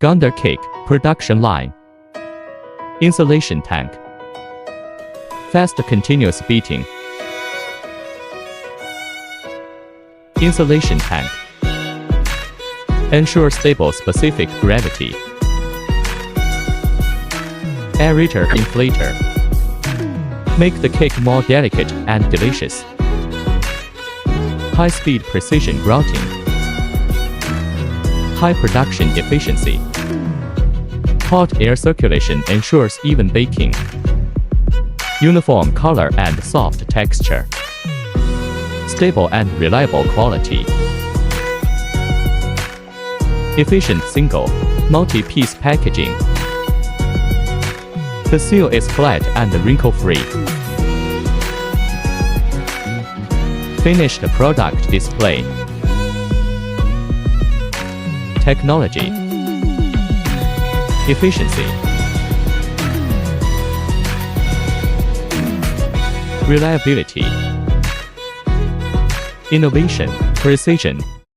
Gondor cake production line. Insulation tank. Fast continuous beating. Insulation tank. Ensure stable specific gravity. Aerator inflator. Make the cake more delicate and delicious. High-speed precision grouting. High production efficiency. Hot air circulation ensures even baking. Uniform color and soft texture. Stable and reliable quality. Efficient single, multi-piece packaging. The seal is flat and wrinkle-free. Finished product display. Technology. Efficiency. Reliability. Innovation, precision.